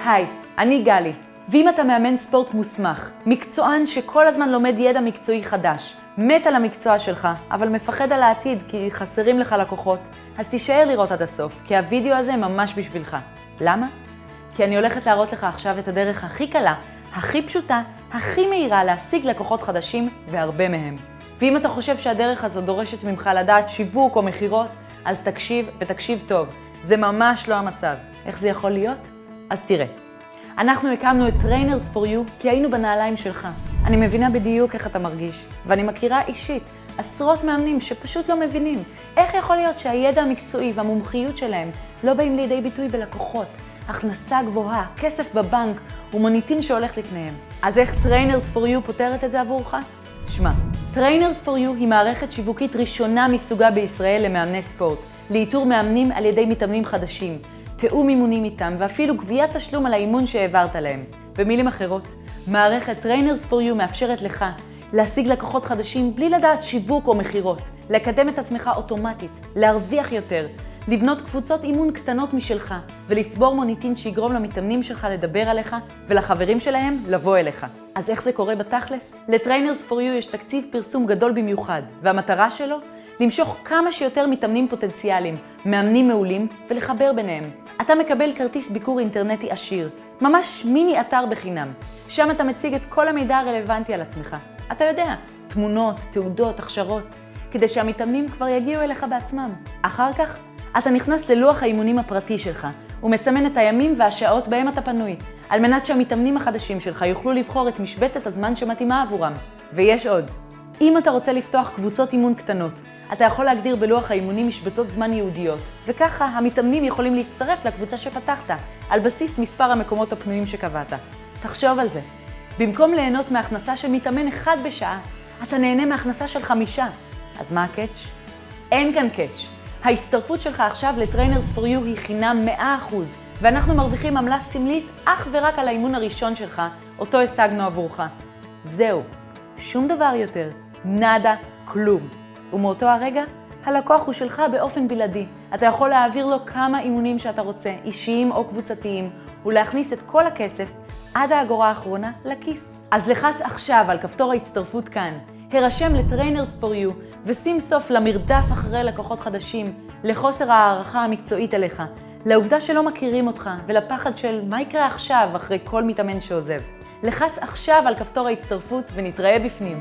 היי, אני גלי, ואם אתה מאמן ספורט מוסמך, מקצוען שכל הזמן לומד ידע מקצועי חדש, מת על המקצוע שלך, אבל מפחד על העתיד כי חסרים לך לקוחות, אז תישאר לראות עד הסוף, כי הוידאו הזה ממש בשבילך. למה? כי אני הולכת להראות לך עכשיו את הדרך הכי קלה, הכי פשוטה, הכי מהירה להשיג לקוחות חדשים והרבה מהם. ואם אתה חושב שהדרך הזו דורשת ממך לדעת שיווק או מחירות, אז תקשיב ותקשיב טוב. זה ממש לא המצב. איך זה יכול להיות? אז תראה. אנחנו הקמנו את Trainers for You כי היינו בנעליים שלך. אני מבינה בדיוק איך אתה מרגיש, ואני מכירה אישית עשרות מאמנים שפשוט לא מבינים איך יכול להיות שהידע המקצועי והמומחיות שלהם לא באים לידי ביטוי בלקוחות, הכנסה גבוהה, כסף בבנק ומוניטין שהולך לפניהם. אז איך Trainers for You פותרת את זה עבורך? שמע, Trainers for You היא מערכת שיווקית ראשונה מסוגה בישראל למאמני ספורט, לאיתור מאמנים על ידי מתאמנים חדשים, תיאום אימונים איתם ואפילו גביית תשלום על האימון שהעברת להם. במילים אחרות, מערכת Trainers for You מאפשרת לך להשיג לקוחות חדשים בלי לדעת שיווק או מחירות, לקדם את עצמך אוטומטית, להרוויח יותר, לבנות קבוצות אימון קטנות משלך ולצבור מוניטין שיגרום למתאמנים שלך לדבר עליך ולחברים שלהם לבוא אליך. אז איך זה קורה בתכלס? ל-Trainers for You יש תקציב פרסום גדול במיוחד, והמטרה שלו? למשוך כמה שיותר מתאמנים פוטנציאליים, מאמנים מעולים ולחבר ביניהם. אתה מקבל כרטיס ביקור אינטרנטי עשיר, ממש מיני אתר בחינם. שם אתה מציג את כל המידע הרלוונטי על עצמך. אתה יודע, תמונות, תעודות, הכשרות, כדי שהמתאמנים כבר יגיעו אליך בעצמם. אחר כך, אתה נכנס ללוח האימונים הפרטי שלך, ומסמן את הימים והשעות בהם אתה פנוי, על מנת שהמתאמנים החדשים שלך יוכלו לבחור את משבצת הזמן שמתאימה עבורם. ויש עוד. אם אתה רוצה לפתוח קבוצות אימון קטנות, אתה יכול להגדיר בלוח האימונים משבצות זמן ייעודיות, וככה המתאמנים יכולים להצטרף לקבוצה שפתחת, על בסיס מספר המקומות הפנויים שקבעת. תחשוב על זה. במקום ליהנות מהכנסה של מתאמן אחד בשעה, אתה נהנה מהכנסה של 5. אז מה הקאץ'? אין כאן קאץ'. ההצטרפות שלך עכשיו ל-Trainers for You היא חינם 100%, ואנחנו מרוויחים עמלה סמלית אך ורק על האימון הראשון שלך, אותו השגנו עבורך. זהו, שום דבר יותר, נדה, כלום. ומאותו הרגע, הלקוח הוא שלך באופן בלעדי. אתה יכול להעביר לו כמה אימונים שאתה רוצה, אישיים או קבוצתיים, ולהכניס את כל הכסף עד האגורה האחרונה לכיס. אז לחץ עכשיו על כפתור ההצטרפות כאן, הרשם ל-Trainers for You, ושים סוף למרדף אחרי לקוחות חדשים, לחוסר הערכה המקצועית אליך, לעובדה שלא מכירים אותך, ולפחד של מה יקרה עכשיו אחרי כל מתאמן שעוזב. לחץ עכשיו על כפתור ההצטרפות ונתראה בפנים.